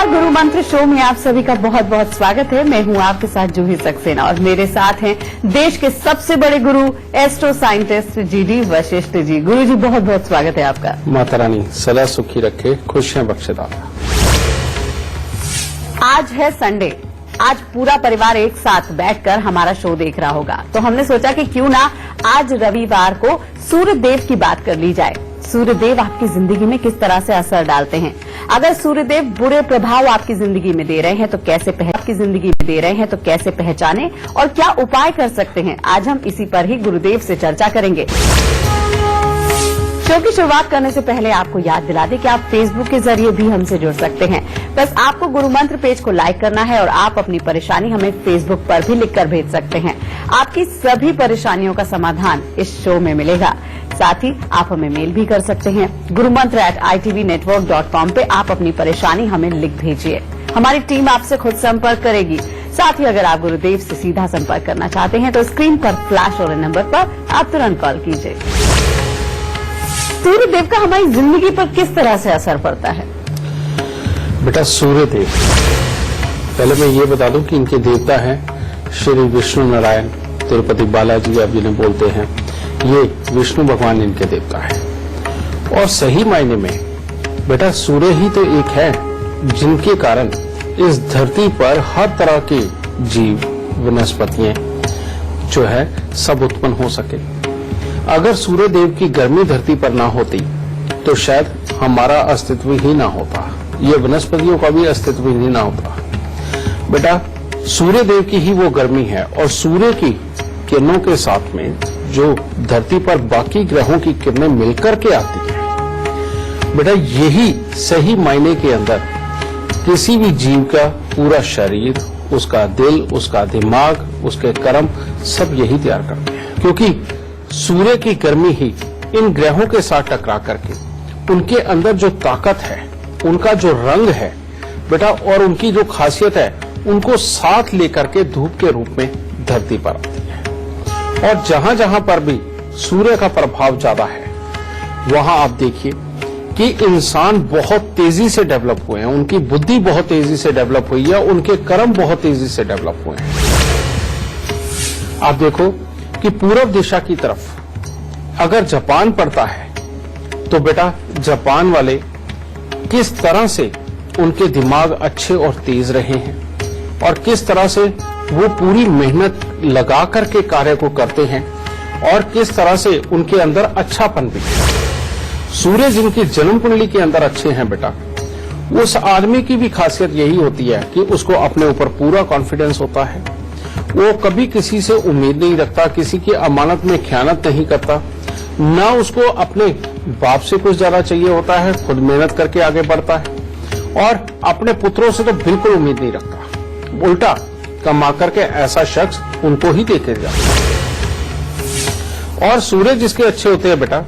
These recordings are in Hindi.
नमस्कार, गुरु मंत्र शो में आप सभी का बहुत बहुत स्वागत है। मैं हूं आपके साथ जूही सक्सेना और मेरे साथ हैं देश के सबसे बड़े गुरु astro scientist GD Vashishtha ji. गुरु जी बहुत बहुत स्वागत है आपका। माता रानी सदा सुखी रखे, खुशियां बख्शे दाता। आज है संडे, आज पूरा परिवार एक साथ बैठकर हमारा शो देख रहा होगा, तो हमने सोचा कि क्यों ना आज रविवार को सूर्य देव की बात कर ली जाए। सूर्य देव आपकी जिंदगी में किस तरह से असर डालते हैं? अगर सूर्य देव बुरे प्रभाव आपकी जिंदगी में दे रहे हैं तो कैसे पहचाने और क्या उपाय कर सकते हैं? आज हम इसी पर ही गुरुदेव से चर्चा करेंगे। शो की शुरुआत करने से पहले आपको याद दिला दें कि आप फेसबुक के जरिए भी हमसे जुड़ सकते हैं। बस आपको गुरु मंत्र पेज को लाइक करना है और आप अपनी परेशानी हमें फेसबुक पर भी लिखकर भेज सकते हैं। आपकी सभी परेशानियों का समाधान इस शो में मिलेगा। साथ ही आप हमें मेल भी कर सकते हैं। gurumantra@itvnetwork.com पे आप अपनी परेशानी हमें लिख भेजिए, हमारी टीम आपसे खुद संपर्क करेगी। साथ ही अगर आप गुरुदेव से सीधा संपर्क करना चाहते हैं तो स्क्रीन पर फ्लैश हो रहे नंबर पर आप तुरंत कॉल कीजिए। सूर्य देव का हमारी जिंदगी पर किस तरह से असर पड़ता है? बेटा सूर्य देव, पहले मैं ये बता दूं कि इनके देवता हैं श्री विष्णु नारायण तिरुपति बालाजी, आप जिन्हें बोलते हैं, ये विष्णु भगवान इनके देवता है। और सही मायने में बेटा सूर्य ही तो एक है जिनके कारण इस धरती पर हर तरह के जीव वनस्पतियां जो है सब उत्पन्न हो सके। अगर सूर्य देव की गर्मी धरती पर ना होती तो शायद हमारा अस्तित्व ही ना होता, ये वनस्पतियों का भी अस्तित्व ही ना होता। बेटा सूर्य देव की ही वो गर्मी है और सूर्य की किरणों के साथ में जो धरती पर बाकी ग्रहों की किरणें मिलकर के आती है, बेटा यही सही मायने के अंदर किसी भी जीव का पूरा शरीर, उसका दिल, उसका दिमाग, उसके कर्म सब यही तैयार करते हैं। क्योंकि सूर्य की गर्मी ही इन ग्रहों के साथ टकरा करके उनके अंदर जो ताकत है, उनका जो रंग है बेटा और उनकी जो खासियत है, उनको साथ लेकर के धूप के रूप में धरती पर आती है। और जहां जहां पर भी सूर्य का प्रभाव ज्यादा है वहां आप देखिए कि इंसान बहुत तेजी से डेवलप हुए हैं, उनकी बुद्धि बहुत तेजी से डेवलप हुई है, उनके कर्म बहुत तेजी से डेवलप हुए हैं। आप देखो कि पूर्व दिशा की तरफ अगर जापान पड़ता है तो बेटा जापान वाले किस तरह से उनके दिमाग अच्छे और तेज रहे हैं और किस तरह से वो पूरी मेहनत लगा करके कार्य को करते हैं और किस तरह से उनके अंदर अच्छापन भी है। सूर्य जिनकी जन्म कुंडली के अंदर अच्छे हैं बेटा, उस आदमी की भी खासियत यही होती है कि उसको अपने ऊपर पूरा कॉन्फिडेंस होता है। वो कभी किसी से उम्मीद नहीं रखता, किसी की अमानत में खयानत नहीं करता, ना उसको अपने बाप से कुछ ज्यादा चाहिए होता है, खुद मेहनत करके आगे बढ़ता है और अपने पुत्रों से तो बिल्कुल उम्मीद नहीं रखता, उल्टा कमा करके ऐसा शख्स उनको ही देके जाता। और सूर्य जिसके अच्छे होते हैं बेटा,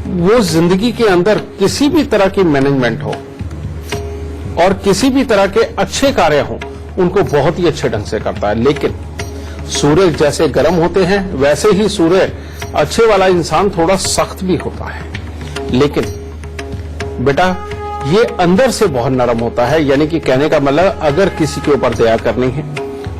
वो जिंदगी के अंदर किसी भी तरह की मैनेजमेंट हो और किसी भी तरह के अच्छे कार्य हो, उनको बहुत ही अच्छे ढंग से करता है। लेकिन सूर्य जैसे गर्म होते हैं वैसे ही सूर्य अच्छे वाला इंसान थोड़ा सख्त भी होता है। लेकिन बेटा ये अंदर से बहुत नरम होता है, यानी कि कहने का मतलब अगर किसी के ऊपर दया करनी है,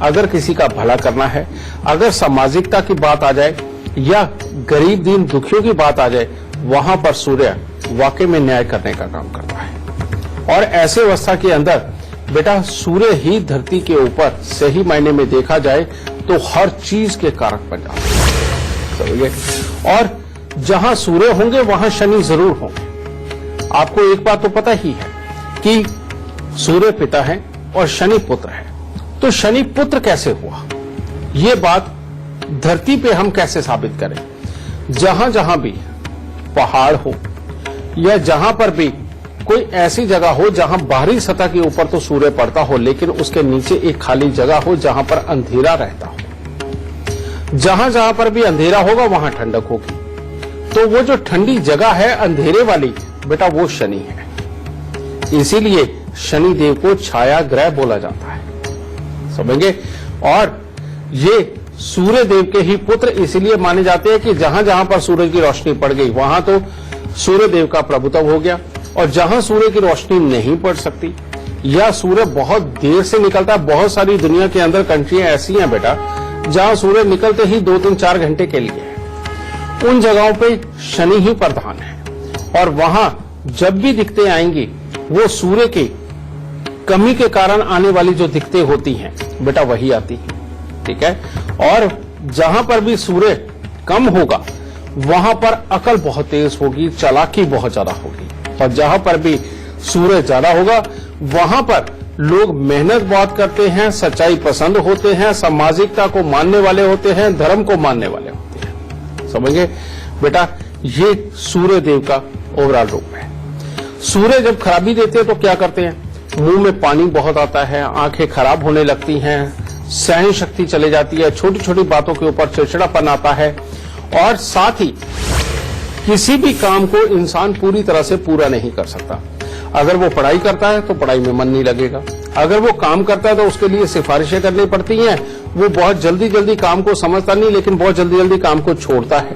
अगर किसी का भला करना है, अगर सामाजिकता की बात आ जाए या गरीब दीन दुखियों की बात आ जाए, वहां पर सूर्य वाकई में न्याय करने का काम करता है। और ऐसे अवस्था के अंदर बेटा सूर्य ही धरती के ऊपर सही मायने में देखा जाए तो हर चीज के कारक बन जाते हैं, समझिए। और जहां सूर्य होंगे वहां शनि जरूर होंगे। आपको एक बात तो पता ही है कि सूर्य पिता है और शनि पुत्र है, तो शनि पुत्र कैसे हुआ, ये बात धरती पे हम कैसे साबित करें? जहां जहां भी पहाड़ हो या जहां पर भी कोई ऐसी जगह हो जहां बाहरी सतह के ऊपर तो सूर्य पड़ता हो लेकिन उसके नीचे एक खाली जगह हो जहां पर अंधेरा रहता हो, जहां जहां पर भी अंधेरा होगा वहां ठंडक होगी। तो वो जो ठंडी जगह है अंधेरे वाली बेटा, वो शनि है। इसीलिए शनि देव को छाया ग्रह बोला जाता है, समझेंगे। और ये सूर्य देव के ही पुत्र इसीलिए माने जाते हैं कि जहां जहां पर सूरज की रोशनी पड़ गई वहां तो सूर्य देव का प्रभुत्व हो गया, और जहां सूर्य की रोशनी नहीं पड़ सकती या सूर्य बहुत देर से निकलता है। बहुत सारी दुनिया के अंदर कंट्रियां ऐसी हैं बेटा जहां सूर्य निकलते ही 2-3-4 घंटे के लिए है। उन जगहों पे शनि ही प्रधान है और वहां जब भी दिक्कतें आएंगी वो सूर्य की कमी के कारण आने वाली जो दिक्कतें होती हैं बेटा वही आती है, ठीक है। और जहां पर भी सूर्य कम होगा वहां पर अकल बहुत तेज होगी, चालाकी बहुत ज्यादा होगी, और जहां पर भी सूर्य ज्यादा होगा वहां पर लोग मेहनत बहुत करते हैं, सच्चाई पसंद होते हैं, सामाजिकता को मानने वाले होते हैं, धर्म को मानने वाले होते हैं। समझिए बेटा, ये सूर्य देव का ओवरऑल रूप है। सूर्य जब खराबी देते हैं तो क्या करते हैं? मुंह में पानी बहुत आता है, आंखें खराब होने लगती हैं, सहन शक्ति चली जाती है, छोटी छोटी बातों के ऊपर चिड़चिड़ापन आता है, और साथ ही किसी भी काम को इंसान पूरी तरह से पूरा नहीं कर सकता। अगर वो पढ़ाई करता है तो पढ़ाई में मन नहीं लगेगा, अगर वो काम करता है तो उसके लिए सिफारिशें करनी पड़ती हैं, वो बहुत जल्दी जल्दी काम को समझता नहीं लेकिन बहुत जल्दी जल्दी काम को छोड़ता है।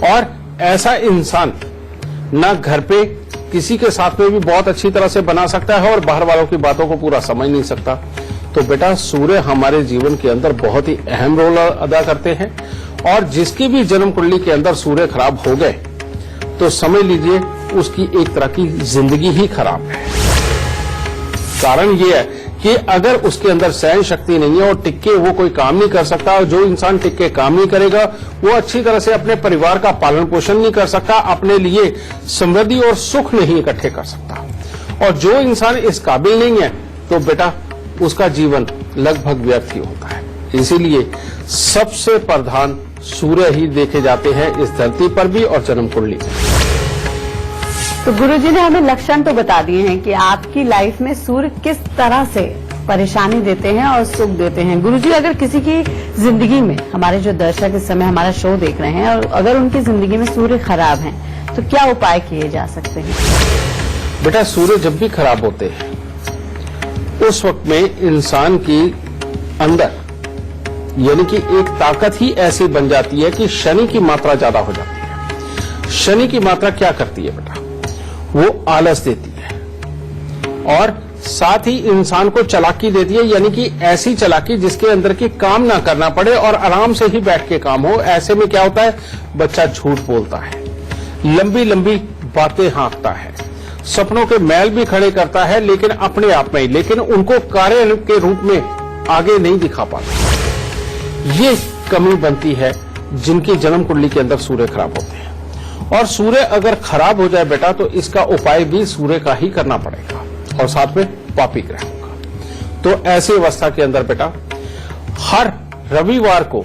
और ऐसा इंसान ना घर पे किसी के साथ में भी बहुत अच्छी तरह से बना सकता है और बाहर वालों की बातों को पूरा समझ नहीं सकता। तो बेटा सूर्य हमारे जीवन के अंदर बहुत ही अहम रोल अदा करते हैं, और जिसकी भी जन्म कुंडली के अंदर सूर्य खराब हो गए तो समझ लीजिए उसकी एक तरह की जिंदगी ही खराब है। कारण ये है कि अगर उसके अंदर सहन शक्ति नहीं है और टिक्के वो कोई काम नहीं कर सकता, और जो इंसान टिक्के काम नहीं करेगा वो अच्छी तरह से अपने परिवार का पालन पोषण नहीं कर सकता, अपने लिए समृद्धि और सुख नहीं इकट्ठे कर सकता। और जो इंसान इस काबिल नहीं है तो बेटा उसका जीवन लगभग व्यर्थ ही होता है। इसीलिए सबसे प्रधान सूर्य ही देखे जाते हैं इस धरती पर भी और जन्म कुंडली में। तो गुरुजी ने हमें लक्षण तो बता दिए हैं कि आपकी लाइफ में सूर्य किस तरह से परेशानी देते हैं और सुख देते हैं। गुरुजी, अगर किसी की जिंदगी में, हमारे जो दर्शक इस समय हमारा शो देख रहे हैं, और अगर उनकी जिंदगी में सूर्य खराब है तो क्या उपाय किए जा सकते हैं? बेटा सूर्य जब भी खराब होते हैं उस वक्त में इंसान की अंदर यानी कि एक ताकत ही ऐसी बन जाती है कि शनि की मात्रा ज्यादा हो जाती है। शनि की मात्रा क्या करती है बेटा? वो आलस देती है और साथ ही इंसान को चालाकी देती है, यानी कि ऐसी चालाकी जिसके अंदर की काम ना करना पड़े और आराम से ही बैठ के काम हो। ऐसे में क्या होता है? बच्चा झूठ बोलता है, लंबी लंबी बातें हाँकता है, सपनों के महल भी खड़े करता है लेकिन अपने आप में ही, लेकिन उनको कार्य के रूप में आगे नहीं दिखा पाता। ये कमी बनती है जिनकी जन्म कुंडली के अंदर सूर्य खराब होते हैं। और सूर्य अगर खराब हो जाए बेटा तो इसका उपाय भी सूर्य का ही करना पड़ेगा, और साथ में पापी ग्रह होगा। तो ऐसी अवस्था के अंदर बेटा हर रविवार को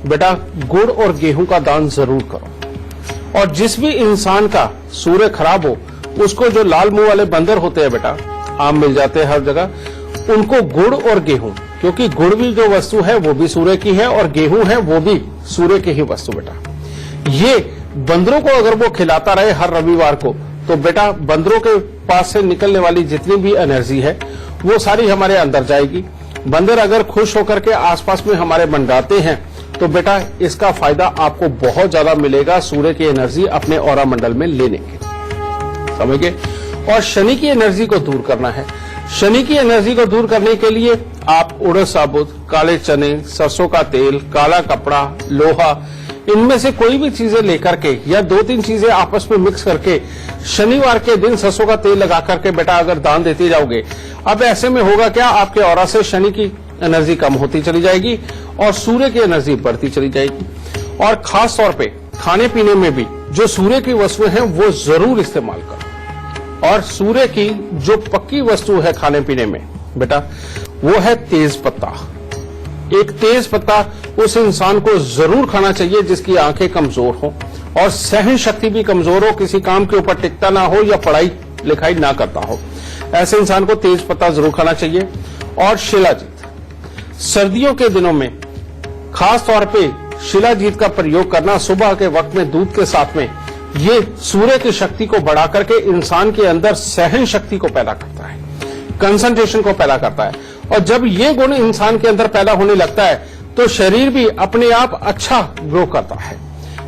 बेटा गुड़ और गेहूं का दान जरूर करो। और जिस भी इंसान का सूर्य खराब हो उसको जो लाल मुंह वाले बंदर होते हैं बेटा, आम मिल जाते हैं हर जगह, उनको गुड़ और गेहूं, क्योंकि गुड़ भी जो वस्तु है वो भी सूर्य की है और गेहूं है वो भी सूर्य की ही वस्तु बेटा। ये बंदरों को अगर वो खिलाता रहे हर रविवार को तो बेटा बंदरों के पास से निकलने वाली जितनी भी एनर्जी है वो सारी हमारे अंदर जाएगी। बंदर अगर खुश होकर के आसपास में हमारे मंडराते हैं तो बेटा इसका फायदा आपको बहुत ज्यादा मिलेगा सूर्य की एनर्जी अपने ऑरा मंडल में लेने के, समझ गए। और शनि की एनर्जी को दूर करना है। शनि की एनर्जी को दूर करने के लिए आप उड़द साबुत, काले चने, सरसों का तेल, काला कपड़ा, लोहा, इनमें से कोई भी चीजें लेकर के या 2-3 चीजें आपस में मिक्स करके शनिवार के दिन सरसों का तेल लगा करके बेटा अगर दान देते जाओगे, अब ऐसे में होगा क्या, आपके ऑरा से शनि की एनर्जी कम होती चली जाएगी और सूर्य की एनर्जी बढ़ती चली जाएगी। और खास तौर पे खाने पीने में भी जो सूर्य की वस्तुएं हैं वो जरूर इस्तेमाल करो। और सूर्य की जो पक्की वस्तु है खाने पीने में बेटा वो है तेज पत्ता। एक तेज पत्ता उस इंसान को जरूर खाना चाहिए जिसकी आंखें कमजोर हो और सहन शक्ति भी कमजोर हो, किसी काम के ऊपर टिकता ना हो या पढ़ाई लिखाई ना करता हो, ऐसे इंसान को तेज पत्ता जरूर खाना चाहिए। और शिलाजीत, सर्दियों के दिनों में खास तौर पे शिलाजीत का प्रयोग करना सुबह के वक्त में दूध के साथ में, ये सूर्य की शक्ति को बढ़ा करके इंसान के अंदर सहन शक्ति को पैदा करता है, कंसंट्रेशन को पैदा करता है। और जब ये गुण इंसान के अंदर पैदा होने लगता है तो शरीर भी अपने आप अच्छा ग्रो करता है।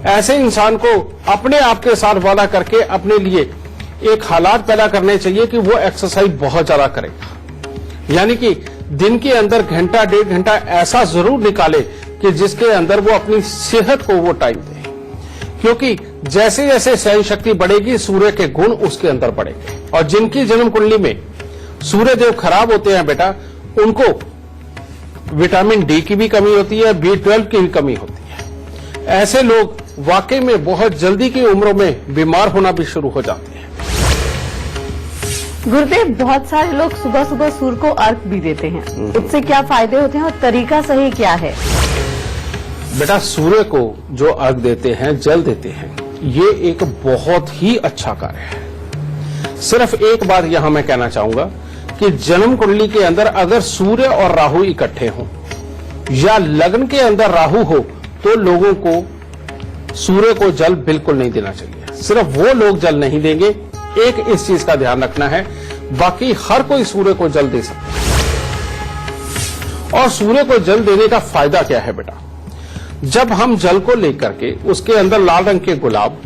ऐसे इंसान को अपने आप के साथ वादा करके अपने लिए एक हालात पैदा करने चाहिए कि वो एक्सरसाइज बहुत ज्यादा करेगा। यानी कि दिन के अंदर घंटा 1.5 घंटा ऐसा जरूर निकाले कि जिसके अंदर वो अपनी सेहत को वो टाइम दे, क्योंकि जैसे जैसे सहन शक्ति बढ़ेगी सूर्य के गुण उसके अंदर बढ़ेंगे। और जिनकी जन्म कुंडली में सूर्य देव खराब होते हैं बेटा, उनको विटामिन डी की भी कमी होती है, B12 की भी कमी होती है। ऐसे लोग वाकई में बहुत जल्दी की उम्रों में बीमार होना भी शुरू हो जाते हैं। गुरुदेव, बहुत सारे लोग सुबह सुबह सूर्य को अर्घ भी देते हैं, उससे क्या फायदे होते हैं और तरीका सही क्या है? बेटा, सूर्य को जो अर्घ देते हैं, जल देते हैं, ये एक बहुत ही अच्छा कार्य है। सिर्फ एक बात यहां मैं कहना चाहूंगा कि जन्म कुंडली के अंदर अगर सूर्य और राहु इकट्ठे हों या लग्न के अंदर राहु हो तो लोगों को सूर्य को जल बिल्कुल नहीं देना चाहिए। सिर्फ वो लोग जल नहीं देंगे, एक इस चीज का ध्यान रखना है, बाकी हर कोई सूर्य को जल दे सकता है। और सूर्य को जल देने का फायदा क्या है बेटा? जब हम जल को लेकर के उसके अंदर लाल रंग के गुलाब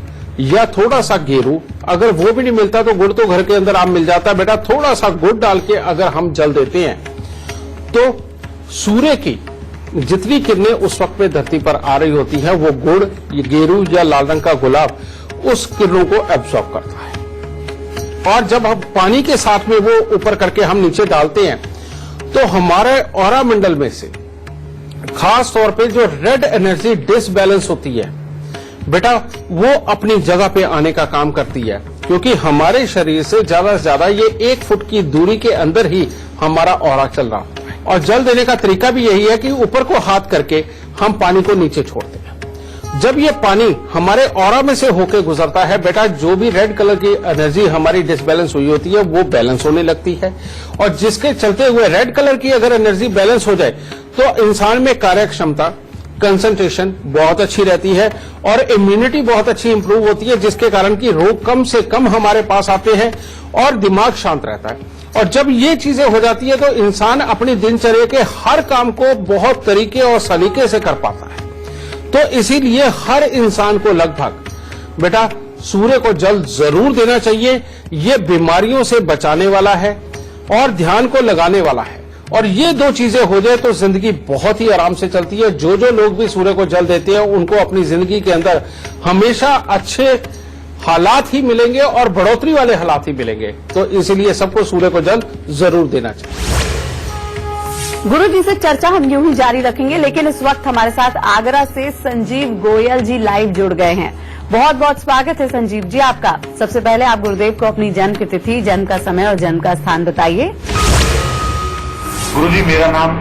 या थोड़ा सा गेरू, अगर वो भी नहीं मिलता तो गुड़ तो घर के अंदर आम मिल जाता है बेटा, थोड़ा सा गुड़ डाल के अगर हम जल देते हैं तो सूर्य की जितनी किरणें उस वक्त में धरती पर आ रही होती है वो गुड़, गेरू या लाल रंग का गुलाब उस किरणों को एब्जॉर्ब करता है। और जब हम पानी के साथ में वो ऊपर करके हम नीचे डालते हैं तो हमारे ऑरा मंडल में से खास तौर पे जो रेड एनर्जी डिसबैलेंस होती है बेटा, वो अपनी जगह पे आने का काम करती है, क्योंकि हमारे शरीर से ज्यादा ये 1 फुट की दूरी के अंदर ही हमारा ऑरा चल रहा होता है। और जल देने का तरीका भी यही है कि ऊपर को हाथ करके हम पानी को नीचे छोड़ते हैं। जब ये पानी हमारे ऑरा में से होके गुजरता है बेटा, जो भी रेड कलर की एनर्जी हमारी डिसबैलेंस हुई होती है वो बैलेंस होने लगती है। और जिसके चलते हुए रेड कलर की अगर एनर्जी बैलेंस हो जाए तो इंसान में कार्य क्षमता, कंसंट्रेशन बहुत अच्छी रहती है और इम्यूनिटी बहुत अच्छी इंप्रूव होती है, जिसके कारण कि रोग कम से कम हमारे पास आते हैं और दिमाग शांत रहता है। और जब ये चीजें हो जाती है तो इंसान अपनी दिनचर्या के हर काम को बहुत तरीके और सलीके से कर पाता है। तो इसीलिए हर इंसान को लगभग बेटा सूर्य को जल जरूर देना चाहिए। ये बीमारियों से बचाने वाला है और ध्यान को लगाने वाला है। और ये 2 चीजें हो जाए तो जिंदगी बहुत ही आराम से चलती है। जो लोग भी सूर्य को जल देते हैं उनको अपनी जिंदगी के अंदर हमेशा अच्छे हालात ही मिलेंगे और बढ़ोतरी वाले हालात ही मिलेंगे। तो इसलिए सबको सूर्य को जल जरूर देना चाहिए। गुरु जी से चर्चा हम यूं ही जारी रखेंगे, लेकिन इस वक्त हमारे साथ आगरा से संजीव गोयल जी लाइव जुड़ गए हैं। बहुत बहुत स्वागत है संजीव जी आपका। सबसे पहले आप गुरुदेव को अपनी जन्म की तिथि, जन्म का समय और जन्म का स्थान बताइए। गुरुजी, मेरा नाम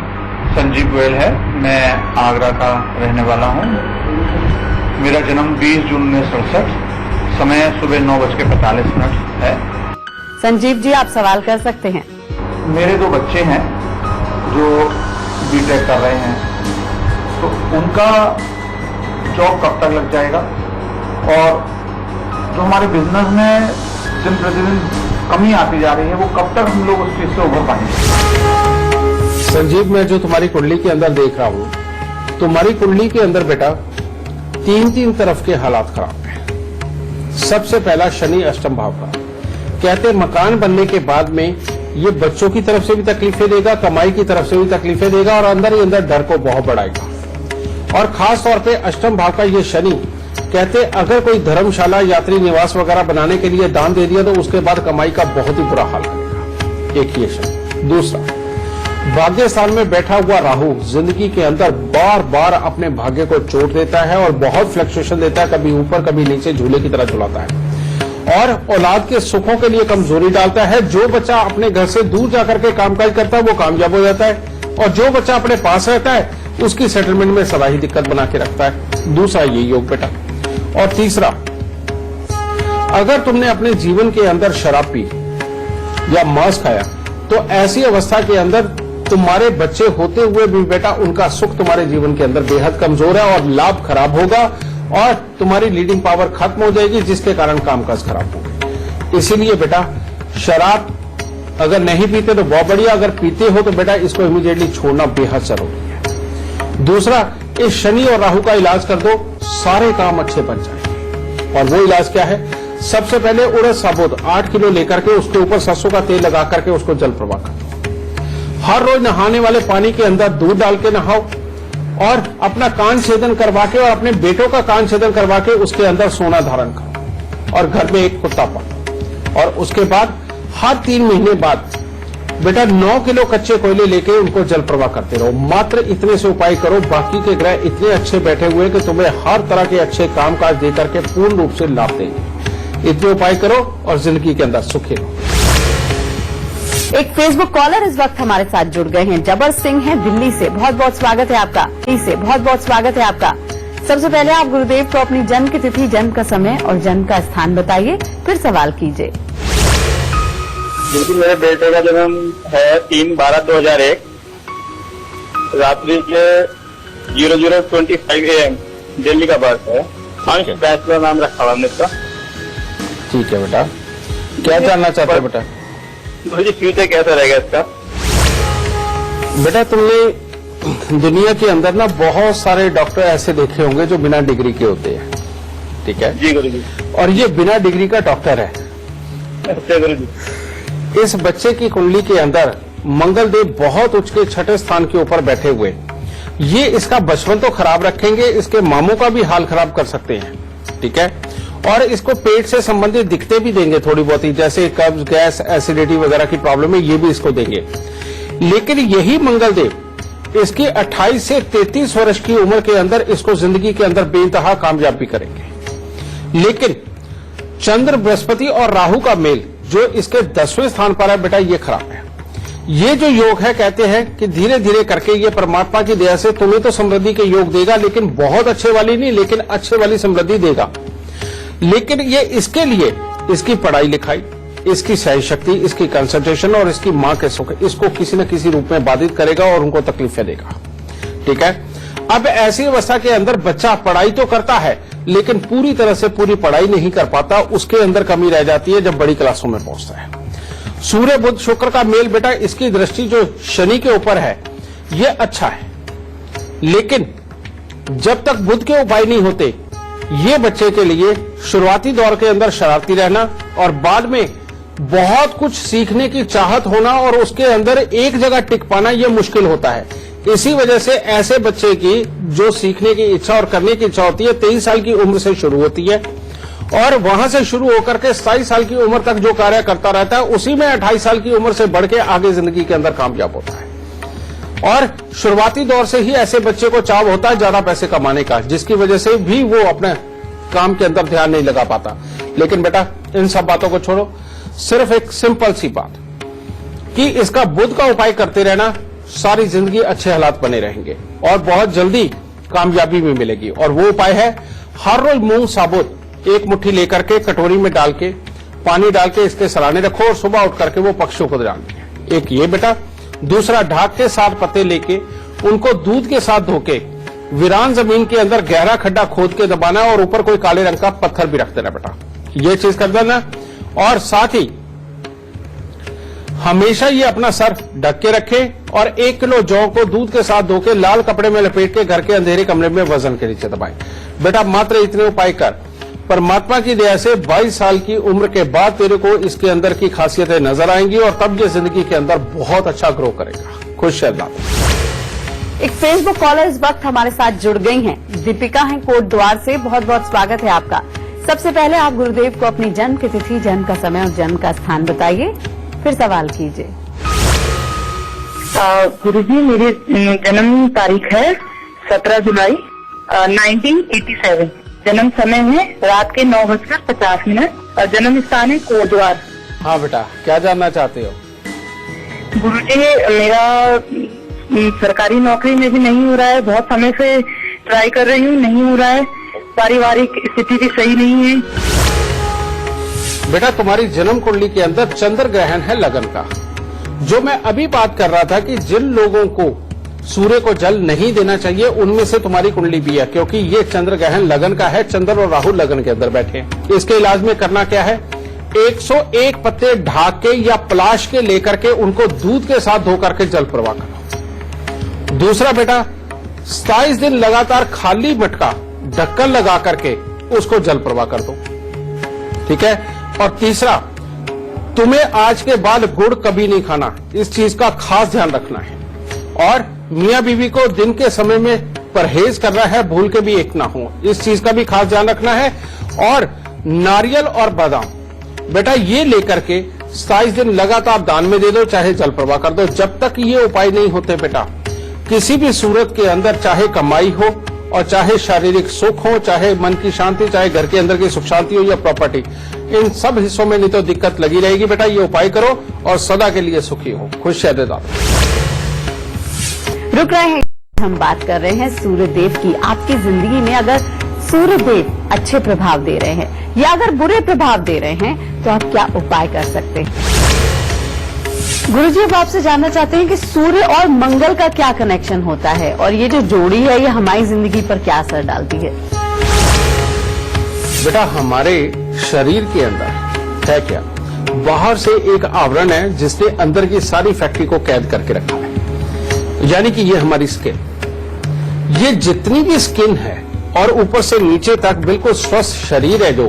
संजीव गोयल है। मैं आगरा का रहने वाला हूँ। मेरा जन्म 20 जून 1967, समय सुबह 9:45 है। संजीव जी, आप सवाल कर सकते हैं। मेरे 2 बच्चे हैं जो B.Tech कर रहे हैं, तो उनका जॉब कब तक लग जाएगा और जो हमारे बिजनेस में दिन प्रतिदिन कमी आती जा रही है वो कब तक हम लोग उस चीज से उभर पाएंगे? संजीव, मैं जो तुम्हारी कुंडली के अंदर देख रहा हूं, तुम्हारी कुंडली के अंदर बेटा 3 तरफ के हालात खराब हैं। सबसे पहला शनि अष्टम भाव का, कहते मकान बनने के बाद में ये बच्चों की तरफ से भी तकलीफें देगा, कमाई की तरफ से भी तकलीफें देगा और अंदर ही अंदर डर को बहुत बढ़ाएगा। और खास तौर पे अष्टम भाव का ये शनि कहते अगर कोई धर्मशाला, यात्री निवास वगैरह बनाने के लिए दान दे दिया तो उसके बाद कमाई का बहुत ही बुरा हाल करेगा। एक ये शनि। दूसरा, भाग्य स्थान में बैठा हुआ राहु जिंदगी के अंदर बार बार अपने भाग्य को चोट देता है और बहुत फ्लक्चुएशन देता है, कभी ऊपर कभी नीचे, झूले की तरह झुलाता है और औलाद के सुखों के लिए कमजोरी डालता है। जो बच्चा अपने घर से दूर जाकर के कामकाज करता है वो कामयाब हो जाता है और जो बच्चा अपने पास रहता है उसकी सेटलमेंट में सदा ही दिक्कत बना के रखता है। दूसरा ये योग बेटा। और तीसरा, अगर तुमने अपने जीवन के अंदर शराब पी या मांस खाया तो ऐसी अवस्था के अंदर तुम्हारे बच्चे होते हुए भी बेटा उनका सुख तुम्हारे जीवन के अंदर बेहद कमजोर है और लाभ खराब होगा और तुम्हारी लीडिंग पावर खत्म हो जाएगी, जिसके कारण कामकाज खराब होगा। इसीलिए बेटा शराब अगर नहीं पीते तो बहुत बढ़िया, अगर पीते हो तो बेटा इसको इमीडिएटली छोड़ना बेहद जरूरी है। दूसरा, इस शनि और राहु का इलाज कर दो, सारे काम अच्छे बन जाएंगे। और वो इलाज क्या है? सबसे पहले उड़द साबुत 8 किलो लेकर के उसके ऊपर सरसों का तेल लगा करके उसको जल प्रवाह करो। हर रोज नहाने वाले पानी के अंदर दूध डाल के नहाओ और अपना कान छेदन करवा के और अपने बेटों का कान छेदन करवा के उसके अंदर सोना धारण करो और घर में एक कुत्ता पालो। और उसके बाद हर 3 महीने बाद बेटा 9 किलो कच्चे कोयले लेके उनको जल प्रवाह करते रहो। मात्र इतने से उपाय करो, बाकी के ग्रह इतने अच्छे बैठे हुए कि तुम्हें हर तरह के अच्छे कामकाज देकर के पूर्ण रूप से लाभ देंगे। इतने उपाय करो और जिंदगी के अंदर सुखी रहो। एक फेसबुक कॉलर इस वक्त हमारे साथ जुड़ गए हैं। जबर सिंह हैं दिल्ली से, बहुत बहुत स्वागत है आपका। दिल्ली से बहुत बहुत स्वागत है आपका। सबसे पहले आप गुरुदेव को अपनी जन्म की तिथि, जन्म का समय और जन्म का स्थान बताइए, फिर सवाल कीजिए। बिल्कुल, मेरे बेटे का जन्म है 3/12/2001 रात्रि के 00:25 AM दिल्ली का बर्थ है। अंश बैचलर नाम रखा हुआ हमने इसका। ठीक है बेटा, क्या जानना चाहते हो बेटा? मुझे फ्यूचर कैसा रहेगा इसका? बेटा तुमने दुनिया के अंदर ना बहुत सारे डॉक्टर ऐसे देखे होंगे जो बिना डिग्री के होते हैं, ठीक है? जी गुरु जी। और ये बिना डिग्री का डॉक्टर है। अच्छा गुरु जी। इस बच्चे की कुंडली के अंदर मंगल देव बहुत उच्च के 6ठे स्थान के ऊपर बैठे हुए, ये इसका बचपन तो खराब रखेंगे, इसके मामों का भी हाल खराब कर सकते हैं, ठीक है? और इसको पेट से संबंधित दिक्कतें भी देंगे थोड़ी बहुत ही, जैसे कब्ज, गैस, एसिडिटी वगैरह की प्रॉब्लम है, ये भी इसको देंगे। लेकिन यही मंगल देव इसकी 28 से 33 वर्ष की उम्र के अंदर इसको जिंदगी के अंदर बेइंतहा कामयाब भी करेंगे। लेकिन चंद्र, बृहस्पति और राहु का मेल जो इसके 10वें स्थान पर है बेटा, ये खराब है। ये जो योग है, कहते हैं कि धीरे धीरे करके ये परमात्मा की दया से तुम्हें तो समृद्धि के योग देगा, लेकिन बहुत अच्छे वाली नहीं, लेकिन अच्छे वाली समृद्धि देगा। लेकिन ये इसके लिए इसकी पढ़ाई लिखाई, इसकी सहन शक्ति, इसकी कंसंट्रेशन और इसकी मां के सुख, इसको किसी न किसी रूप में बाधित करेगा और उनको तकलीफें देगा, ठीक है? अब ऐसी अवस्था के अंदर बच्चा पढ़ाई तो करता है लेकिन पूरी तरह से पूरी पढ़ाई नहीं कर पाता, उसके अंदर कमी रह जाती है जब बड़ी क्लासों में पहुंचता है। सूर्य, बुध, शुक्र का मेल बेटा, इसकी दृष्टि जो शनि के ऊपर है ये अच्छा है, लेकिन जब तक बुध के उपाय नहीं होते, ये बच्चे के लिए शुरुआती दौर के अंदर शरारती रहना और बाद में बहुत कुछ सीखने की चाहत होना और उसके अंदर एक जगह टिक पाना, ये मुश्किल होता है। इसी वजह से ऐसे बच्चे की जो सीखने की इच्छा और करने की इच्छा होती है 23 साल की उम्र से शुरू होती है और वहां से शुरू होकर के 27 साल की उम्र तक जो कार्य करता रहता है, उसी में 28 साल की उम्र से बढ़ के आगे जिंदगी के अंदर कामयाब होता है। और शुरुआती दौर से ही ऐसे बच्चे को चाव होता है ज्यादा पैसे कमाने का, जिसकी वजह से भी वो अपने काम के अंदर ध्यान नहीं लगा पाता। लेकिन बेटा इन सब बातों को छोड़ो, सिर्फ एक सिंपल सी बात कि इसका बुध का उपाय करते रहना, सारी जिंदगी अच्छे हालात बने रहेंगे और बहुत जल्दी कामयाबी भी मिलेगी। और वो उपाय है, हर रोज मूंग साबुत 1 मुट्ठी लेकर के कटोरी में डाल के पानी डाल के इसके सराने रखो और सुबह उठ करके वो पक्षियों को डाल दें। एक ये बेटा, दूसरा ढाक के 7 पत्ते लेके उनको दूध के साथ धोके वीरान जमीन के अंदर गहरा खड्डा खोद के दबाना और ऊपर कोई काले रंग का पत्थर भी रख देना बेटा, ये चीज कर देना। और साथ ही हमेशा ये अपना सर ढक के रखे और 1 किलो जौ को दूध के साथ धोके लाल कपड़े में लपेट के घर के अंधेरे कमरे में वजन के नीचे दबाएं। बेटा मात्र इतने उपाय कर, परमात्मा की दया से 22 साल की उम्र के बाद तेरे को इसके अंदर की खासियतें नजर आएंगी और तब ये जिंदगी के अंदर बहुत अच्छा ग्रो करेगा। खुश अल्लाह। एक फेसबुक कॉलर इस वक्त हमारे साथ जुड़ गई हैं। दीपिका हैं कोट द्वार से, बहुत बहुत स्वागत है आपका। सबसे पहले आप गुरुदेव को अपनी जन्म की तिथि, जन्म का समय और जन्म का स्थान बताइए, फिर सवाल कीजिए। गुरुजी, मेरी जन्म तारीख है 17 जुलाई 1987। जन्म समय है रात के 9:50 और जन्म स्थान है कोट द्वार। हाँ बेटा, क्या जानना चाहते हो? गुरुजी, मेरा सरकारी नौकरी में भी नहीं हो रहा है, बहुत समय से ट्राई कर रही हूँ, नहीं हो रहा है। पारिवारिक स्थिति भी सही नहीं है। बेटा तुम्हारी जन्म कुंडली के अंदर चंद्र ग्रहण है लगन का, जो मैं अभी बात कर रहा था कि जिन लोगों को सूर्य को जल नहीं देना चाहिए उनमें से तुम्हारी कुंडली भी है, क्योंकि ये चंद्र ग्रहण लगन का है। चंद्र और राहु लगन के अंदर बैठे हैं। इसके इलाज में करना क्या है, 101 पत्ते ढाक के या पलाश के लेकर के उनको दूध के साथ धो करके जल प्रवाह करो। दूसरा बेटा, 27 दिन लगातार खाली मटका ढक्कन लगा करके उसको जल प्रवाह कर दो। ठीक है। और तीसरा, तुम्हें आज के बाद गुड़ कभी नहीं खाना, इस चीज का खास ध्यान रखना है। और मियां बीवी को दिन के समय में परहेज करना है, भूल के भी एक ना हो, इस चीज का भी खास ध्यान रखना है। और नारियल और बादाम बेटा ये लेकर के 27 दिन लगातार दान में दे दो, चाहे जल प्रवाह कर दो। जब तक ये उपाय नहीं होते बेटा, किसी भी सूरत के अंदर चाहे कमाई हो और चाहे शारीरिक सुख हो, चाहे मन की शांति, चाहे घर के अंदर की सुख शांति हो या प्रॉपर्टी, इन सब हिस्सों में नहीं तो दिक्कत लगी रहेगी। बेटा ये उपाय करो और सदा के लिए सुखी हो, खुश शहदेदार। रुक रहे हैं, हम बात कर रहे हैं सूर्य देव की। आपकी जिंदगी में अगर सूर्य देव अच्छे प्रभाव दे रहे हैं या अगर बुरे प्रभाव दे रहे हैं तो आप क्या उपाय कर सकते हैं? गुरुजी, अब आपसे जानना चाहते हैं कि सूर्य और मंगल का क्या कनेक्शन होता है और ये जो जोड़ी है ये हमारी जिंदगी पर क्या असर डालती है? बेटा हमारे शरीर के अंदर है क्या, बाहर से एक आवरण है जिसने अंदर की सारी फैक्ट्री को कैद करके रखा है, यानी कि ये हमारी स्किन। ये जितनी भी स्किन है और ऊपर से नीचे तक बिल्कुल स्वस्थ शरीर है जो,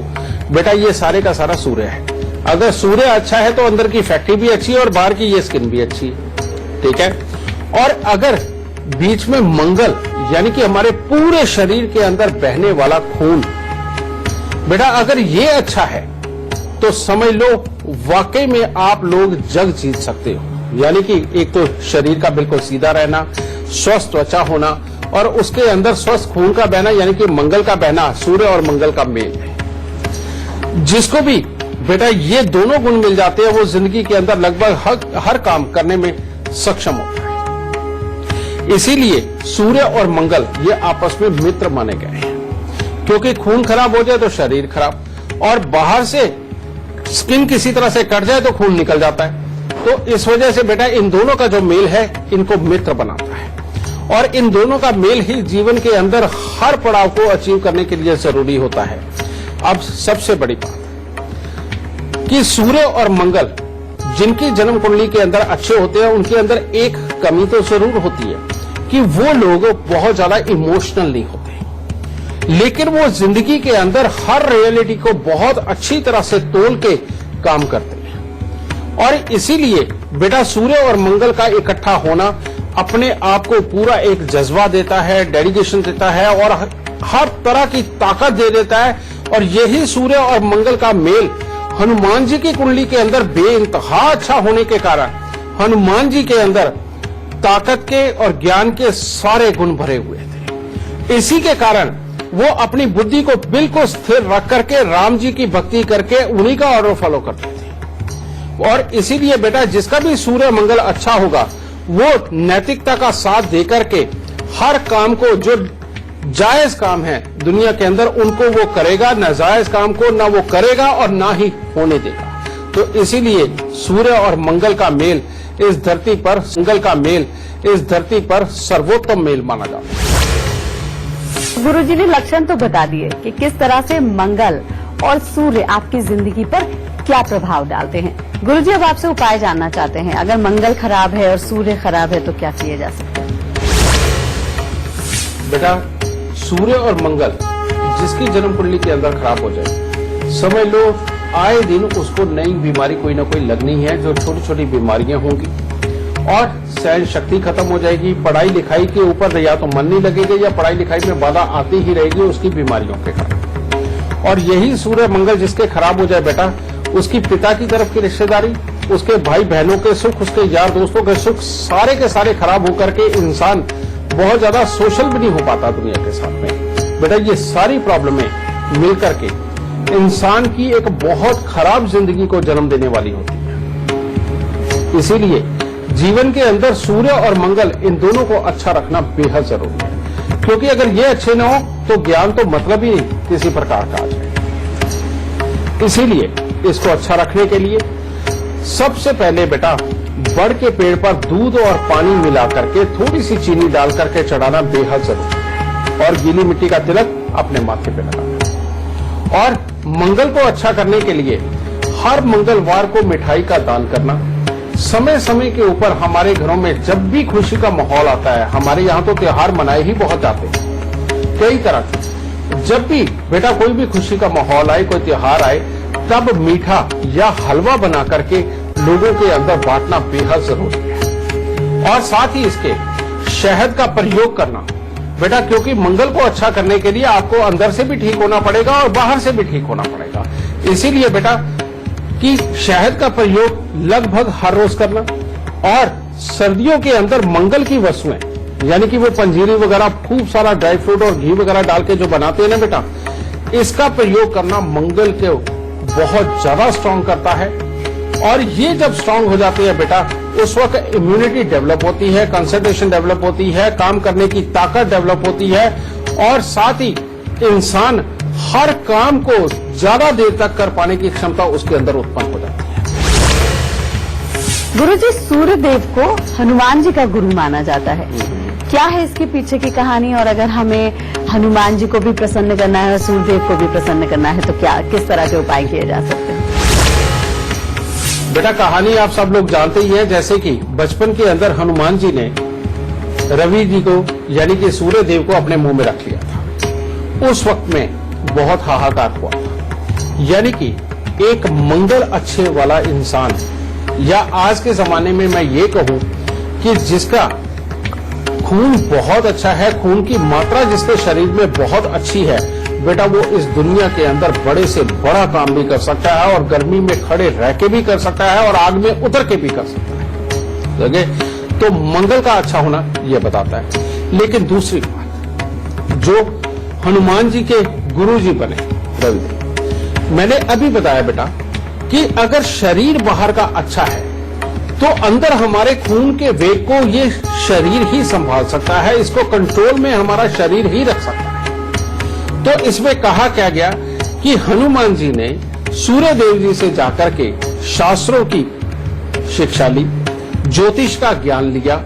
बेटा ये सारे का सारा सूर्य है। अगर सूर्य अच्छा है तो अंदर की फैक्ट्री भी अच्छी है और बाहर की ये स्किन भी अच्छी है, ठीक है। और अगर बीच में मंगल यानी कि हमारे पूरे शरीर के अंदर बहने वाला खून, बेटा अगर ये अच्छा है तो समझ लो वाकई में आप लोग जग जीत सकते हो। यानी कि एक तो शरीर का बिल्कुल सीधा रहना, स्वस्थ त्वचा होना और उसके अंदर स्वस्थ खून का बहना, यानी कि मंगल का बहना, सूर्य और मंगल का मेल है। जिसको भी बेटा ये दोनों गुण मिल जाते हैं वो जिंदगी के अंदर लगभग हर काम करने में सक्षम होता है। इसीलिए सूर्य और मंगल ये आपस में मित्र माने गए हैं, क्योंकि खून खराब हो जाए तो शरीर खराब, और बाहर से स्किन किसी तरह से कट जाए तो खून निकल जाता है। तो इस वजह से बेटा इन दोनों का जो मेल है इनको मित्र बनाता है, और इन दोनों का मेल ही जीवन के अंदर हर पड़ाव को अचीव करने के लिए जरूरी होता है। अब सबसे बड़ी बात कि सूर्य और मंगल जिनकी जन्म कुंडली के अंदर अच्छे होते हैं उनके अंदर एक कमी तो जरूर होती है कि वो लोग बहुत ज्यादा इमोशनल नहीं होते, लेकिन वो जिंदगी के अंदर हर रियलिटी को बहुत अच्छी तरह से तोल के काम करते हैं। और इसीलिए बेटा सूर्य और मंगल का इकट्ठा होना अपने आप को पूरा एक जज्बा देता है, डेडिकेशन देता है और हर तरह की ताकत दे देता है। और यही सूर्य और मंगल का मेल हनुमान जी की कुंडली के अंदर बेइंतहा अच्छा होने के कारण हनुमान जी के अंदर ताकत के और ज्ञान के सारे गुण भरे हुए थे। इसी के कारण वो अपनी बुद्धि को बिल्कुल स्थिर रख करके राम जी की भक्ति करके उन्हीं का ऑर्डर फॉलो करते थे। और इसीलिए बेटा जिसका भी सूर्य मंगल अच्छा होगा वो नैतिकता का साथ देकर के हर काम को, जो जायज काम है दुनिया के अंदर उनको वो करेगा, नाजायज काम को ना वो करेगा और ना ही होने देगा। तो इसीलिए सूर्य और मंगल का मेल इस धरती पर, मंगल का मेल इस धरती पर सर्वोत्तम मेल माना जाता है। गुरुजी ने लक्षण तो बता दिए कि किस तरह से मंगल और सूर्य आपकी जिंदगी पर क्या प्रभाव डालते हैं। गुरुजी अब आपसे उपाय जानना चाहते हैं, अगर मंगल खराब है और सूर्य खराब है तो क्या किया जा सकता है? बेटा सूर्य और मंगल जिसकी जन्म कुंडली के अंदर खराब हो जाए, समझ लो आए दिन उसको नई बीमारी कोई ना कोई लगनी है, जो छोटी छोटी बीमारियां होंगी और सहन शक्ति खत्म हो जाएगी। पढ़ाई लिखाई के ऊपर या तो मन नहीं लगेगा या पढ़ाई लिखाई में बाधा आती ही रहेगी उसकी बीमारियों के कारण। और यही सूर्य मंगल जिसके खराब हो जाए बेटा, उसकी पिता की तरफ की रिश्तेदारी, उसके भाई बहनों के सुख, उसके यार दोस्तों के सुख सारे के सारे खराब होकर के इंसान बहुत ज्यादा सोशल भी नहीं हो पाता दुनिया के साथ में। बेटा ये सारी प्रॉब्लमें मिलकर के इंसान की एक बहुत खराब जिंदगी को जन्म देने वाली होती है। इसीलिए जीवन के अंदर सूर्य और मंगल इन दोनों को अच्छा रखना बेहद जरूरी है, क्योंकि अगर ये अच्छे न हो तो ज्ञान तो मतलब ही किसी प्रकार का आ जाए। इसीलिए इसको अच्छा रखने के लिए सबसे पहले बेटा बड़ के पेड़ पर दूध और पानी मिला करके थोड़ी सी चीनी डाल करके चढ़ाना बेहद जरूरी है, और गीली मिट्टी का तिलक अपने माथे पे लगाना। और मंगल को अच्छा करने के लिए हर मंगलवार को मिठाई का दान करना। समय समय के ऊपर हमारे घरों में जब भी खुशी का माहौल आता है, हमारे यहाँ तो त्योहार मनाए ही बहुत जाते हैं कई तरह के, जब भी बेटा कोई भी खुशी का माहौल आए, कोई त्योहार आए, तब मीठा या हलवा बना करके लोगों के अंदर बांटना बेहद जरूरी है। और साथ ही इसके शहद का प्रयोग करना बेटा, क्योंकि मंगल को अच्छा करने के लिए आपको अंदर से भी ठीक होना पड़ेगा और बाहर से भी ठीक होना पड़ेगा। इसीलिए बेटा कि शहद का प्रयोग लगभग हर रोज करना, और सर्दियों के अंदर मंगल की वस्तुएं यानी कि वो पंजीरी वगैरह खूब सारा ड्राई फ्रूट और घी वगैरह डाल के जो बनाते हैं ना बेटा, इसका प्रयोग करना मंगल को बहुत ज्यादा स्ट्रांग करता है। और ये जब स्ट्रांग हो जाती है बेटा, उस वक्त इम्यूनिटी डेवलप होती है, कंसंट्रेशन डेवलप होती है, काम करने की ताकत डेवलप होती है, और साथ ही इंसान हर काम को ज्यादा देर तक कर पाने की क्षमता उसके अंदर उत्पन्न हो जाती है। गुरुजी, सूर्य देव को हनुमान जी का गुरु माना जाता है, क्या है इसके पीछे की कहानी? और अगर हमें हनुमान जी को भी प्रसन्न करना है और सूर्य देव को भी प्रसन्न करना है तो क्या किस तरह के उपाय किए जा सकते हैं? बेटा कहानी आप सब लोग जानते ही है, जैसे कि बचपन के अंदर हनुमान जी ने रवि जी को यानी कि सूर्य देव को अपने मुंह में रख लिया था। उस वक्त में बहुत हाहाकार हुआ था, यानी कि एक मंगल अच्छे वाला इंसान, या आज के जमाने में मैं ये कहूं कि जिसका खून बहुत अच्छा है, खून की मात्रा जिसके शरीर में बहुत अच्छी है बेटा, वो इस दुनिया के अंदर बड़े से बड़ा काम भी कर सकता है, और गर्मी में खड़े रह के भी कर सकता है, और आग में उतर के भी कर सकता है। लगे तो मंगल का अच्छा होना यह बताता है। लेकिन दूसरी बात, जो हनुमान जी के गुरु जी बने रवि, मैंने अभी बताया बेटा कि अगर शरीर बाहर का अच्छा है तो अंदर हमारे खून के वेग को ये शरीर ही संभाल सकता है, इसको कंट्रोल में हमारा शरीर ही रख सकता है। तो इसमें कहा क्या गया कि हनुमान जी ने सूर्य देव जी से जाकर के शास्त्रों की शिक्षा ली, ज्योतिष का ज्ञान लिया,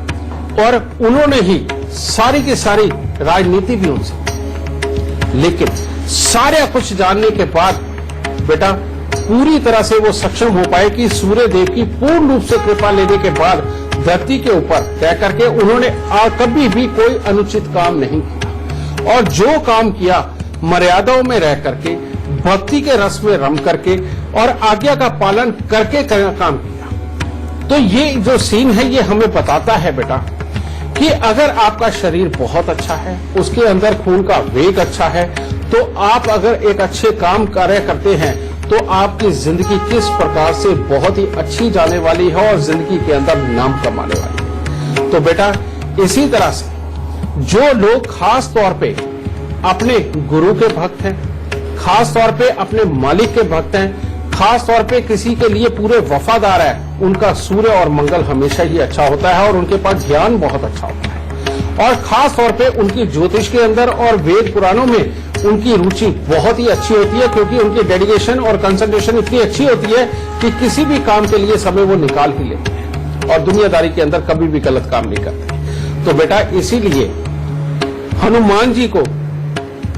और उन्होंने ही सारी की सारी राजनीति भी उनसे। लेकिन सारा कुछ जानने के बाद बेटा पूरी तरह से वो सक्षम हो पाए कि सूर्य देव की पूर्ण रूप से कृपा लेने के बाद धरती के ऊपर तय करके उन्होंने कभी भी कोई अनुचित काम नहीं किया, और जो काम किया मर्यादाओं में रह करके, भक्ति के रस में रम करके और आज्ञा का पालन करके काम किया। तो ये जो सीन है ये हमें बताता है बेटा कि अगर आपका शरीर बहुत अच्छा है, उसके अंदर खून का वेग अच्छा है, तो आप अगर एक अच्छे काम कार्य करते हैं तो आपकी जिंदगी किस प्रकार से बहुत ही अच्छी जाने वाली है और जिंदगी के अंदर नाम कमाने वाली है। तो बेटा इसी तरह से जो लोग खास तौर पे अपने गुरु के भक्त हैं, खास तौर पे अपने मालिक के भक्त हैं, खास तौर पे किसी के लिए पूरे वफादार है, उनका सूर्य और मंगल हमेशा ही अच्छा होता है और उनके पास ज्ञान बहुत अच्छा होता है। और खास तौर पे उनकी ज्योतिष के अंदर और वेद पुराणों में उनकी रुचि बहुत ही अच्छी होती है, क्योंकि उनकी डेडिकेशन और कंसंट्रेशन इतनी अच्छी होती है कि किसी भी काम के लिए समय वो निकाल ही लेते हैं और दुनियादारी के अंदर कभी भी गलत काम नहीं करते। तो बेटा इसीलिए हनुमान जी को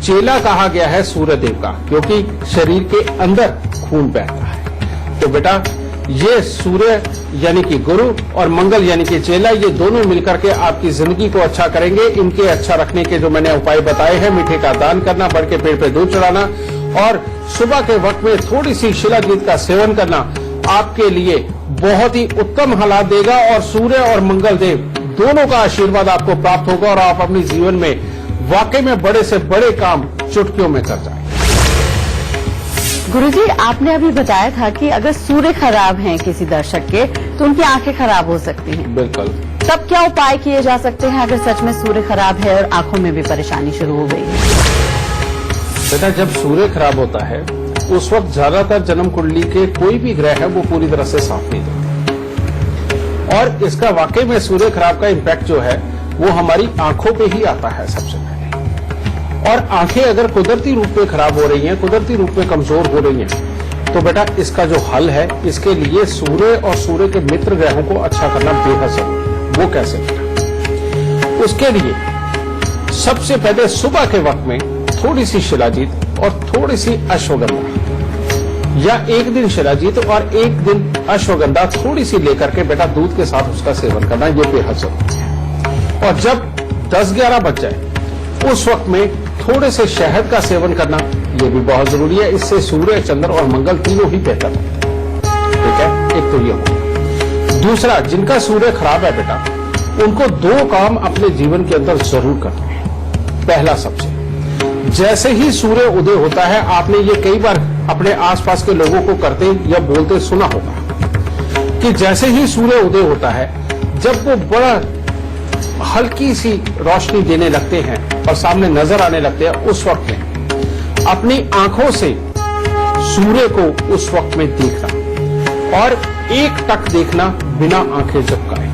चेला कहा गया है सूर्य देव का, क्योंकि शरीर के अंदर खून बहता है। तो बेटा ये सूर्य यानी कि गुरु और मंगल यानी कि चेला, ये दोनों मिलकर के आपकी जिंदगी को अच्छा करेंगे। इनके अच्छा रखने के जो मैंने उपाय बताए हैं, मीठे का दान करना, बढ़ के पेड़ पे दूध चढ़ाना, और सुबह के वक्त में थोड़ी सी शिलाजीत का सेवन करना आपके लिए बहुत ही उत्तम हालात देगा, और सूर्य और मंगल देव दोनों का आशीर्वाद आपको प्राप्त होगा और आप अपने जीवन में वाकई में बड़े से बड़े काम चुटकियों में कर जाएंगे। गुरुजी, आपने अभी बताया था कि अगर सूर्य खराब हैं किसी दर्शक के तो उनकी आंखें खराब हो सकती हैं। बिल्कुल। तब क्या उपाय किए जा सकते हैं अगर सच में सूर्य खराब है और आंखों में भी परेशानी शुरू हो गई है? बेटा जब सूर्य खराब होता है उस वक्त ज्यादातर जन्म कुंडली के कोई भी ग्रह है वो पूरी तरह से साथ नहीं देते, और इसका वाकई में सूर्य खराब का इम्पैक्ट जो है वो हमारी आंखों पे ही आता है सबसे पहले। और आंखें अगर कुदरती रूप में खराब हो रही हैं, कुदरती रूप में कमजोर हो रही हैं, तो बेटा इसका जो हल है, इसके लिए सूर्य और सूर्य के मित्र ग्रहों को अच्छा करना बेहद जरूरी है। वो कैसे बेटा? उसके लिए सबसे पहले सुबह के वक्त में थोड़ी सी शिलाजीत और थोड़ी सी अश्वगंधा, या एक दिन शिलाजीत और एक दिन अश्वगंधा थोड़ी सी लेकर के बेटा दूध के साथ उसका सेवन करना, ये बेहद जरूरी है। और जब 10-11 बज जाए उस वक्त में थोड़े से शहद का सेवन करना ये भी बहुत जरूरी है। इससे सूर्य, चंद्र और मंगल तीनों ही बेहतर है। ठीक है, एक तो ये हो। दूसरा, जिनका सूर्य खराब है बेटा, उनको 2 काम अपने जीवन के अंदर जरूर करने हैं। पहला, सबसे जैसे ही सूर्य उदय होता है, आपने ये कई बार अपने आसपास के लोगों को करते या बोलते सुना होगा कि जैसे ही सूर्य उदय होता है, जब वो बड़ा हल्की सी रोशनी देने लगते हैं और सामने नजर आने लगते हैं, उस वक्त में अपनी आंखों से सूर्य को उस वक्त में देखना और एक टक देखना बिना आंखें झपकाए।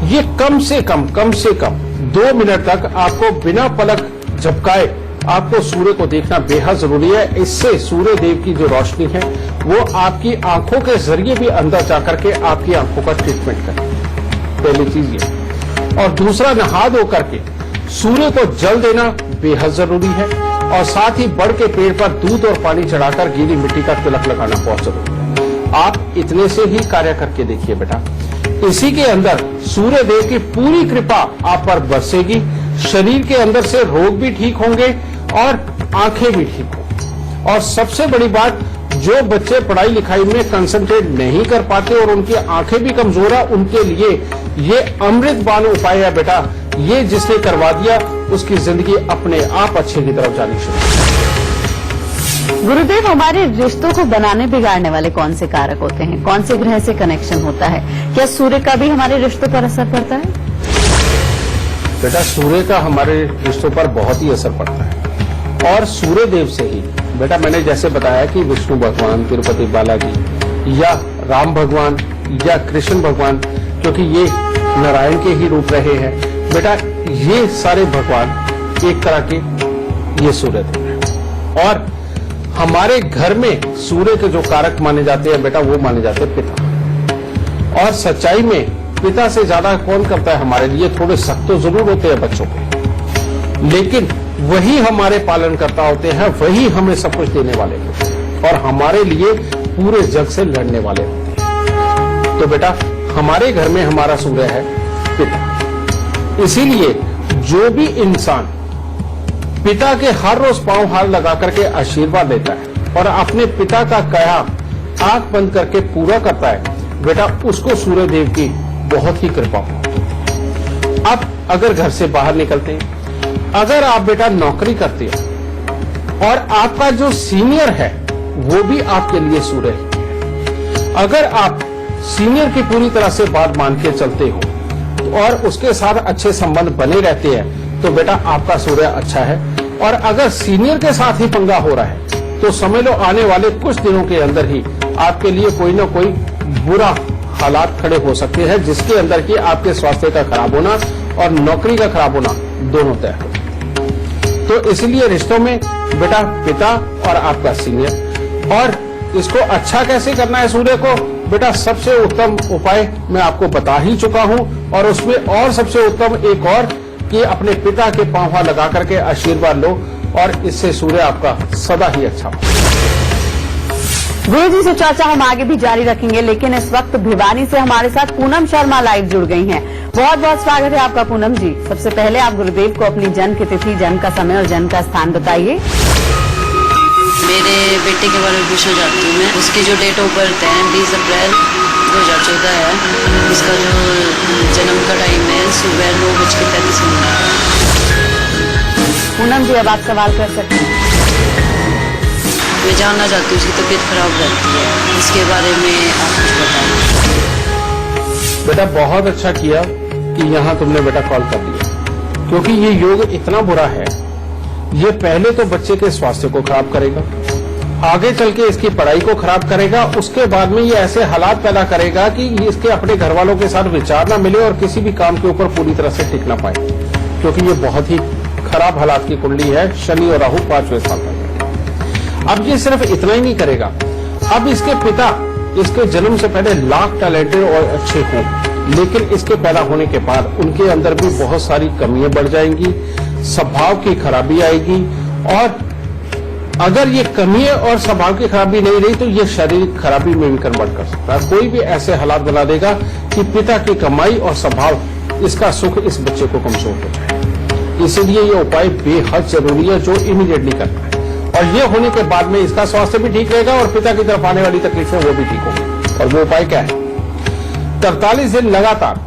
ये कम से कम 2 मिनट तक आपको बिना पलक झपकाए आपको सूर्य को देखना बेहद जरूरी है। इससे सूर्य देव की जो रोशनी है वो आपकी आंखों के जरिए भी अंदर जाकर के आपकी आंखों का ट्रीटमेंट करे। पहली चीज ये। और दूसरा, नहा धो करके सूर्य को जल देना बेहद जरूरी है और साथ ही बड़ के पेड़ पर दूध और पानी चढ़ाकर गीली मिट्टी का तिलक लगाना बहुत जरूरी है। आप इतने से ही कार्य करके देखिए बेटा, इसी के अंदर सूर्य देव की पूरी कृपा आप पर बरसेगी। शरीर के अंदर से रोग भी ठीक होंगे और आंखें भी ठीक होंगी। और सबसे बड़ी बात, जो बच्चे पढ़ाई लिखाई में कंसंट्रेट नहीं कर पाते और उनकी आंखें भी कमजोर है, उनके लिए ये अमृतबान उपाय है बेटा। ये जिसने करवा दिया उसकी जिंदगी अपने आप अच्छे की तरफ जानी शुरू। गुरुदेव, हमारे रिश्तों को बनाने बिगाड़ने वाले कौन से कारक होते हैं? कौन से ग्रह से कनेक्शन होता है? क्या सूर्य का भी हमारे रिश्तों पर असर पड़ता है? बेटा, सूर्य का हमारे रिश्तों पर बहुत ही असर पड़ता है और सूर्य देव से ही बेटा, मैंने जैसे बताया कि विष्णु भगवान, तिरुपति बालाजी या राम भगवान या कृष्ण भगवान, क्योंकि ये नारायण के ही रूप रहे हैं बेटा, ये सारे भगवान एक तरह के ये सूर्य देव हैं। और हमारे घर में सूर्य के जो कारक माने जाते हैं बेटा, वो माने जाते हैं पिता। और सच्चाई में पिता से ज्यादा कौन करता है हमारे लिए? थोड़े सख्त तो जरूर होते हैं बच्चों पे, लेकिन वही हमारे पालनकर्ता होते हैं, वही हमें सब कुछ देने वाले होते हैं और हमारे लिए पूरे जग से लड़ने वाले होते हैं। तो बेटा, हमारे घर में हमारा सूर्य है पिता। इसीलिए जो भी इंसान पिता के हर रोज पांव हाथ लगा करके आशीर्वाद लेता है और अपने पिता का कहा आंख बंद करके पूरा करता है बेटा, उसको सूर्य देव की बहुत ही कृपा हो। अब अगर घर से बाहर निकलते हैं, अगर आप बेटा नौकरी करते हैं और आपका जो सीनियर है वो भी आपके लिए सूर्य है, अगर आप सीनियर की पूरी तरह से बात मान के चलते हो और उसके साथ अच्छे संबंध बने रहते हैं, तो बेटा आपका सूर्य अच्छा है। और अगर सीनियर के साथ ही पंगा हो रहा है, तो समझ लो आने वाले कुछ दिनों के अंदर ही आपके लिए कोई ना कोई बुरा हालात खड़े हो सकते हैं, जिसके अंदर की आपके स्वास्थ्य का खराब होना और नौकरी का खराब होना दोनों तय हो। तो इसलिए रिश्तों में बेटा पिता और आपका सीनियर। और इसको अच्छा कैसे करना है सूर्य को बेटा, सबसे उत्तम उपाय मैं आपको बता ही चुका हूं और उसमें और सबसे उत्तम एक और कि अपने पिता के पांव लगा करके आशीर्वाद लो और इससे सूर्य आपका सदा ही अच्छा हो। गुरु जी से चर्चा हम आगे भी जारी रखेंगे, लेकिन इस वक्त भिवानी से हमारे साथ पूनम शर्मा लाइव जुड़ गई हैं। बहुत बहुत स्वागत है आपका पूनम जी। सबसे पहले आप गुरुदेव को अपनी जन्म की तिथि, जन्म का समय और जन्म का स्थान बताइए। मेरे बेटे के बारे में पूछना चाहती हूँ मैं। उसकी जो डेट ऑफ बर्थ है 20 अप्रैल 2014 है। इसका जो जन्म का टाइम है सुबह 9:35 पूनम जी, अब आप सवाल कर सकते हैं। मैं जानना चाहती हूँ उसकी तबीयत खराब रहती है, इसके बारे में आप कुछ बताएं। बेटा बहुत अच्छा किया कि यहाँ तुमने बेटा कॉल कर दिया, क्योंकि ये योग इतना बुरा है, ये पहले तो बच्चे के स्वास्थ्य को खराब करेगा, आगे चल के इसकी पढ़ाई को खराब करेगा, उसके बाद में ये ऐसे हालात पैदा करेगा कि इसके अपने घर वालों के साथ विचार न मिले और किसी भी काम के ऊपर पूरी तरह से टिक ना पाए, क्योंकि ये बहुत ही खराब हालात की कुंडली है। शनि और राहु 5वें साल तक। अब ये सिर्फ इतना ही नहीं करेगा, अब इसके पिता इसके जन्म से पहले लाख टैलेंटेड और अच्छे हों, लेकिन इसके पैदा होने के बाद उनके अंदर भी बहुत सारी कमियां बढ़ जाएंगी, स्वभाव की खराबी आएगी। और अगर ये कमियां और स्वभाव की खराबी नहीं रही तो ये शारीरिक खराबी में भी कन्वर्ट कर सकता है। कोई भी ऐसे हालात बना देगा कि पिता की कमाई और स्वभाव, इसका सुख इस बच्चे को कमजोर हो जाए। इसीलिए ये उपाय बेहद जरूरी है जो इमीडिएटली करना है। और ये होने के बाद में इसका स्वास्थ्य भी ठीक रहेगा और पिता की तरफ आने वाली तकलीफें वो भी ठीक होंगी। और वो उपाय क्या है? 43 दिन लगातार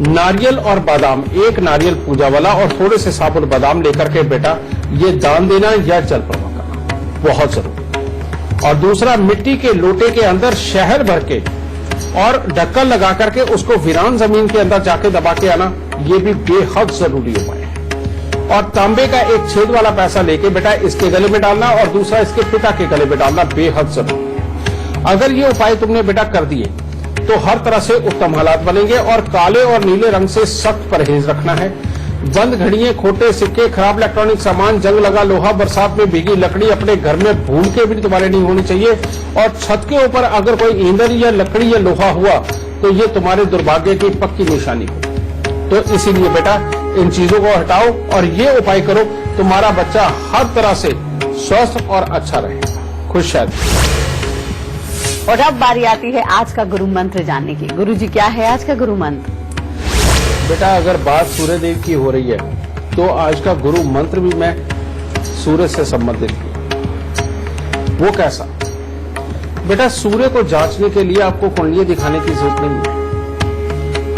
नारियल और बादाम, एक नारियल पूजा वाला और थोड़े से साबुत बादाम लेकर के बेटा ये दान देना या जल प्रवाह करना बहुत जरूरी। और दूसरा, मिट्टी के लोटे के अंदर शहद भर के और ढक्कन लगा करके उसको वीरान जमीन के अंदर जाके दबा के आना, ये भी बेहद जरूरी उपाय है। और तांबे का एक छेद वाला पैसा लेके बेटा इसके गले में डालना और दूसरा इसके पिता के गले में डालना बेहद जरूरी है। अगर ये उपाय तुमने बेटा कर दिए तो हर तरह से उत्तम हालात बनेंगे। और काले और नीले रंग से सख्त परहेज रखना है। बंद घड़ियां, खोटे सिक्के, खराब इलेक्ट्रॉनिक सामान, जंग लगा लोहा, बरसात में भीगी लकड़ी अपने घर में भूल के भी तुम्हारे नहीं होनी चाहिए। और छत के ऊपर अगर कोई ईंधन या लकड़ी या लोहा हुआ तो ये तुम्हारे दुर्भाग्य की पक्की निशानी हो। तो इसीलिए बेटा इन चीजों को हटाओ और ये उपाय करो, तुम्हारा बच्चा हर तरह से स्वस्थ और अच्छा रहेगा। खुश शादी। और अब बारी आती है आज का गुरु मंत्र जानने की। गुरुजी, क्या है आज का गुरु मंत्र? बेटा अगर बात सूर्य देव की हो रही है तो आज का गुरु मंत्र भी मैं सूर्य से संबंधित किया। वो कैसा? बेटा सूर्य को जांचने के लिए आपको कुंडली दिखाने की जरूरत नहीं है।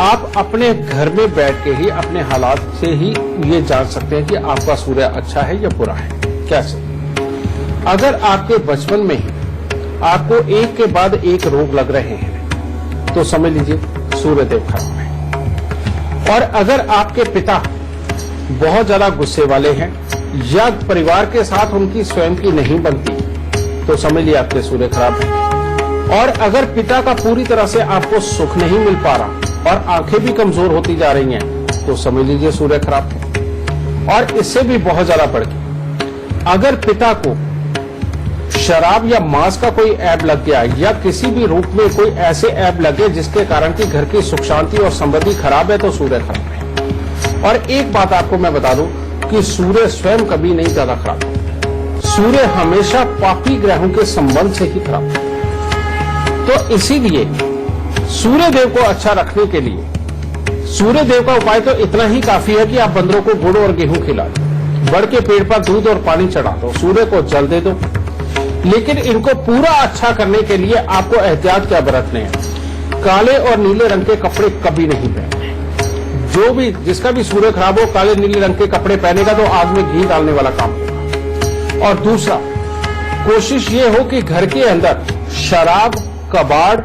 आप अपने घर में बैठ के ही अपने हालात से ही ये जान सकते हैं कि आपका सूर्य अच्छा है या बुरा है। कैसे? अगर आपके बचपन में ही आपको एक के बाद एक रोग लग रहे हैं तो समझ लीजिए सूर्य देव खराब है। और अगर आपके पिता बहुत ज्यादा गुस्से वाले हैं या परिवार के साथ उनकी स्वयं की नहीं बनती तो समझ लीजिए आपके सूर्य खराब है। और अगर पिता का पूरी तरह से आपको सुख नहीं मिल पा रहा और आंखें भी कमजोर होती जा रही हैं तो समझ लीजिए सूर्य खराब है। और इससे भी बहुत ज्यादा बढ़ के अगर पिता को शराब या मांस का कोई ऐब लग गया या किसी भी रूप में कोई ऐसे ऐब लगे जिसके कारण कि घर की सुख शांति और समृद्धि खराब है तो सूर्य खराब है। और एक बात आपको मैं बता दूं कि सूर्य स्वयं कभी नहीं ज्यादा खराब है। सूर्य हमेशा पापी ग्रहों के संबंध से ही खराब है। तो इसीलिए सूर्य देव को अच्छा रखने के लिए सूर्य देव का उपाय तो इतना ही काफी है कि आप बंदरों को गुड़ और गेहूं खिला दो, बड़ के पेड़ पर दूध और पानी चढ़ा दो, सूर्य को जल दे दो। लेकिन इनको पूरा अच्छा करने के लिए आपको एहतियात क्या बरतने हैं? काले और नीले रंग के कपड़े कभी नहीं पहनने। जो भी जिसका भी सूर्य खराब हो काले नीले रंग के कपड़े पहनेगा तो आग में घी डालने वाला काम होगा। और दूसरा, कोशिश ये हो कि घर के अंदर शराब, कबाड़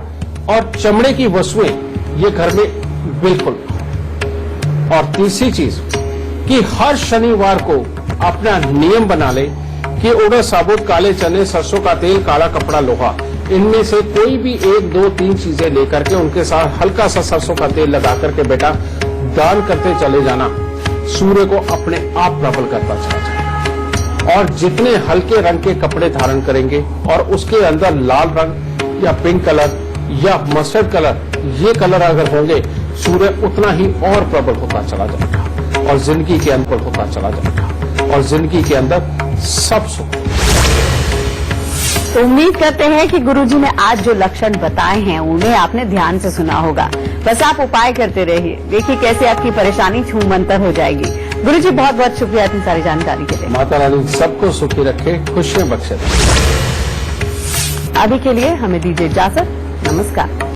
और चमड़े की वस्तुएं ये घर में बिल्कुल। और तीसरी चीज कि हर शनिवार को अपना नियम बना ले कि उड़द साबुत, काले चने, सरसों का तेल, काला कपड़ा, लोहा, इनमें से कोई भी 1, 2, 3 चीजें लेकर के उनके साथ हल्का सा सरसों का तेल लगा करके बेटा दान करते चले जाना। सूर्य को अपने आप प्रबल करता चला जाएगा। और जितने हल्के रंग के कपड़े धारण करेंगे और उसके अंदर लाल रंग या पिंक कलर या मस्टर्ड कलर, ये कलर अगर होंगे, सूर्य उतना ही और प्रबल होता चला जाएगा और जिंदगी के अंदर होता चला जाएगा और जिंदगी के अंदर सब सुख। तो उम्मीद करते हैं कि गुरुजी ने आज जो लक्षण बताए हैं उन्हें आपने ध्यान से सुना होगा। बस आप उपाय करते रहिए, देखिए कैसे आपकी परेशानी छूमंतर हो जाएगी। गुरुजी बहुत बहुत शुक्रिया इतनी सारी जानकारी के लिए। माता रानी सबको सुखी रखे, खुशियां बख्शे। अभी के लिए हमें दीजिए इजाजत। नमस्कार।